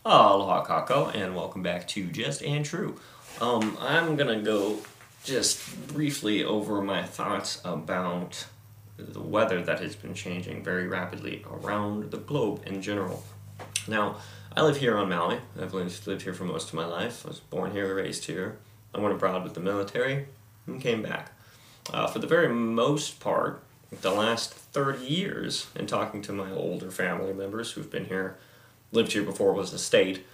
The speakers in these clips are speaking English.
Aloha Kako, and welcome back to Just and True. I'm gonna go just briefly over my thoughts about the weather that has been changing very rapidly around the globe in general. Now, I live here on Maui. I've lived here for most of my life. I was born here, raised here. I went abroad with the military and came back. For the very most part, the last 30 years, and talking to my older family members who've been here, lived here before it was a state,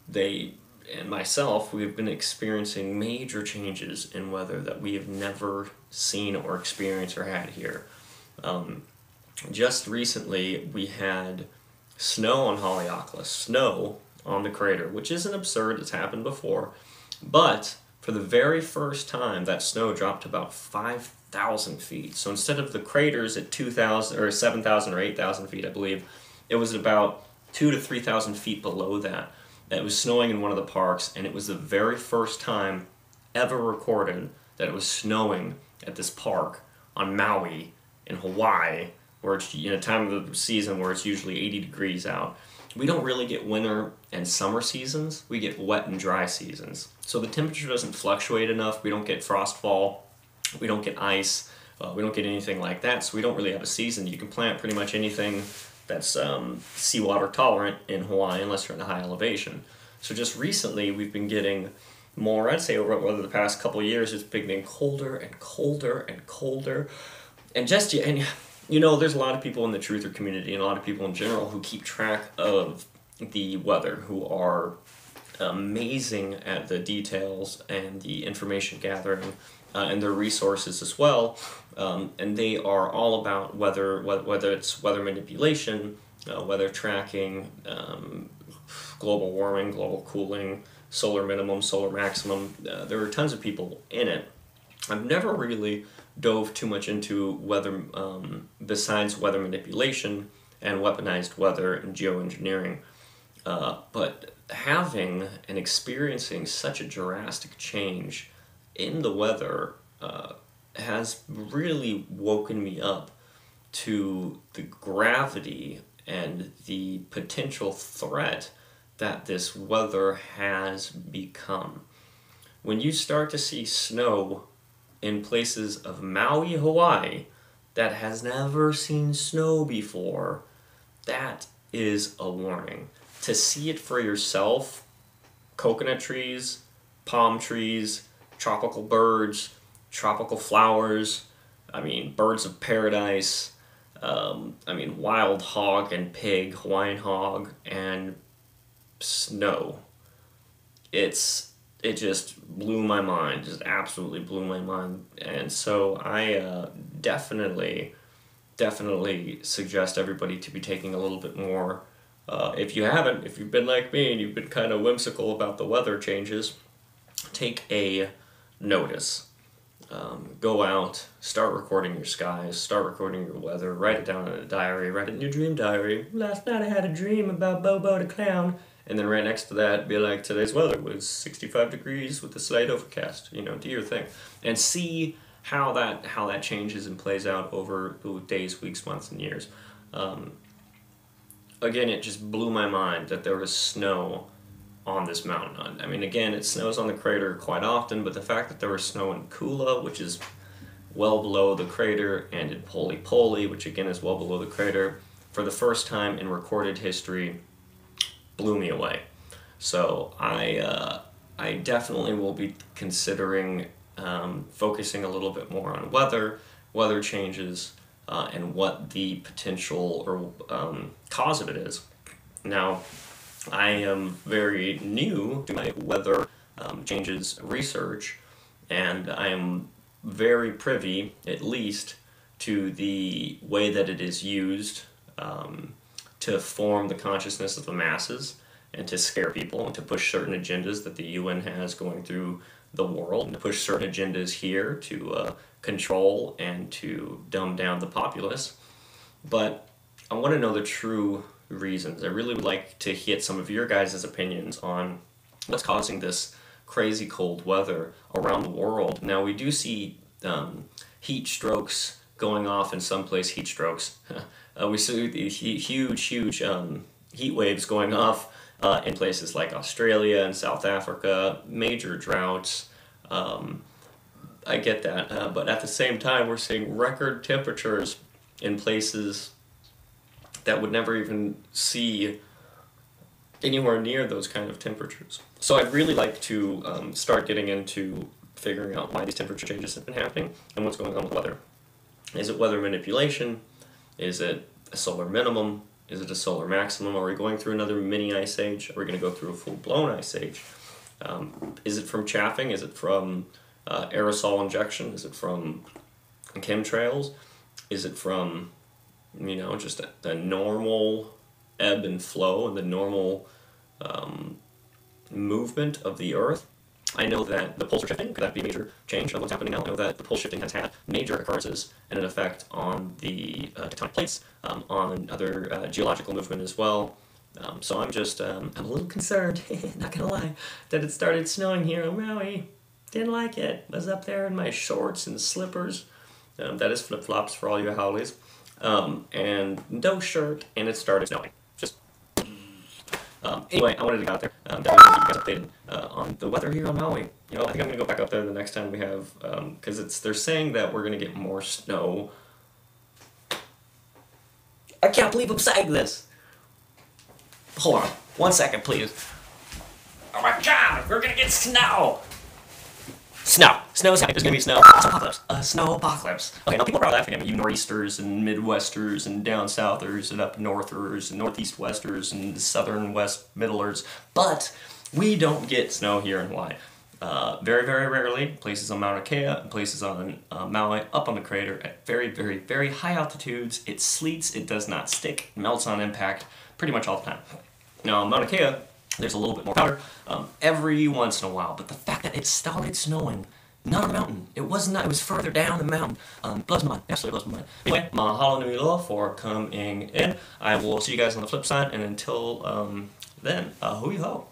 they and myself, we've been experiencing major changes in weather that we have never seen or experienced or had here. Just recently, we had snow on Haleakala, snow on the crater, which isn't absurd, it's happened before, but for the very first time, that snow dropped about 5,000 feet. So instead of the craters at 2,000 or 7,000 or 8,000 feet, I believe, it was about 2,000 to 3,000 feet below that. It was snowing in one of the parks, and it was the very first time ever recorded that it was snowing at this park on Maui in Hawaii, where it's in a time of the season where it's usually 80 degrees out. We don't really get winter and summer seasons, we get wet and dry seasons. So the temperature doesn't fluctuate enough, we don't get frostfall, we don't get ice, we don't get anything like that, so we don't really have a season. You can plant pretty much anything that's seawater tolerant in Hawaii unless you're in a high elevation. So just recently we've been getting more, I'd say over the past couple of years, it's been getting colder and colder and colder. And there's a lot of people in the truther community and a lot of people in general who keep track of the weather, who are amazing at the details and the information gathering and their resources as well. And they are all about whether it's weather manipulation, weather tracking, global warming, global cooling, solar minimum, solar maximum. There are tons of people in it. I've never really dove too much into weather besides weather manipulation and weaponized weather and geoengineering. But having and experiencing such a drastic change in the weather has really woken me up to the gravity and the potential threat that this weather has become. When you start to see snow in places of Maui, Hawaii, that has never seen snow before, that is a warning. To see it for yourself, coconut trees, palm trees, tropical birds, tropical flowers, birds of paradise, wild hog and pig, Hawaiian hog, and snow. It just blew my mind, just absolutely blew my mind. And so I definitely suggest everybody to be taking a little bit more, if you've been like me and you've been kind of whimsical about the weather changes, take a notice. Go out, start recording your skies, start recording your weather, write it down in a diary, write it in your dream diary. Last night I had a dream about Bobo the Clown. And then right next to that, be like, today's weather was 65 degrees with a slight overcast. Do your thing. And see how that changes and plays out over the days, weeks, months, and years. Again, it just blew my mind that there was snow on this mountain. Again, it snows on the crater quite often, but the fact that there was snow in Kula, which is well below the crater, and in Poli Poli, which again is well below the crater, for the first time in recorded history, blew me away. So I definitely will be considering focusing a little bit more on weather changes, and what the potential or cause of it is. Now, I am very new to my weather changes research, and I am very privy, at least, to the way that it is used to form the consciousness of the masses and to scare people and to push certain agendas that the UN has going through the world, and to push certain agendas here to control and to dumb down the populace. But I want to know the true reasons. I really would like to hit some of your guys' opinions on what's causing this crazy cold weather around the world. Now, we do see heat strokes going off in some place, heat strokes. We see huge heat waves going off In places like Australia and South Africa, major droughts. I get that, but at the same time, we're seeing record temperatures in places that would never even see anywhere near those kind of temperatures. So I'd really like to start getting into figuring out why these temperature changes have been happening and what's going on with weather. Is it weather manipulation? Is it a solar minimum? Is it a solar maximum? Are we going through another mini ice age? Are we going to go through a full-blown ice age? Is it from chaffing? Is it from aerosol injection? Is it from chemtrails? Is it from, just the normal ebb and flow and the normal movement of the Earth? I know that the poles are shifting. Could that be a major change of what's happening now? I know that the pole shifting has had major occurrences and an effect on the tectonic plates, on other geological movement as well. So I'm just, I'm a little concerned, not gonna lie, that it started snowing here in Maui. Didn't like it. Was up there in my shorts and slippers. That is flip-flops for all you howlies. And no shirt, and it started snowing. Just anyway, I wanted to get out there. Definitely keep you guys updated on the weather here on Maui. I think I'm gonna go back up there the next time we have, because they're saying that we're gonna get more snow. I can't believe I'm saying this. Hold on, 1 second, please. Oh my God, we're gonna get snow. Snow's happening. There's gonna be snow. Snowpocalypse. Snow apocalypse. Okay, now people are laughing at me, you nor'easters and midwesters and down southers and up northers and northeast westers and southern west middlers, but we don't get snow here in Hawaii. Very, very rarely. Places on Mauna Kea and places on Maui, up on the crater at very, very, very high altitudes. It sleets. It does not stick. Melts on impact pretty much all the time. Now, on Mauna Kea, there's a little bit more powder every once in a while, but the fact that it started snowing, not on a mountain, it was further down the mountain, blows my mind, absolutely blows my mind. Anyway, mahalo nui loa for coming in. I will see you guys on the flip side, and until then, hui ho.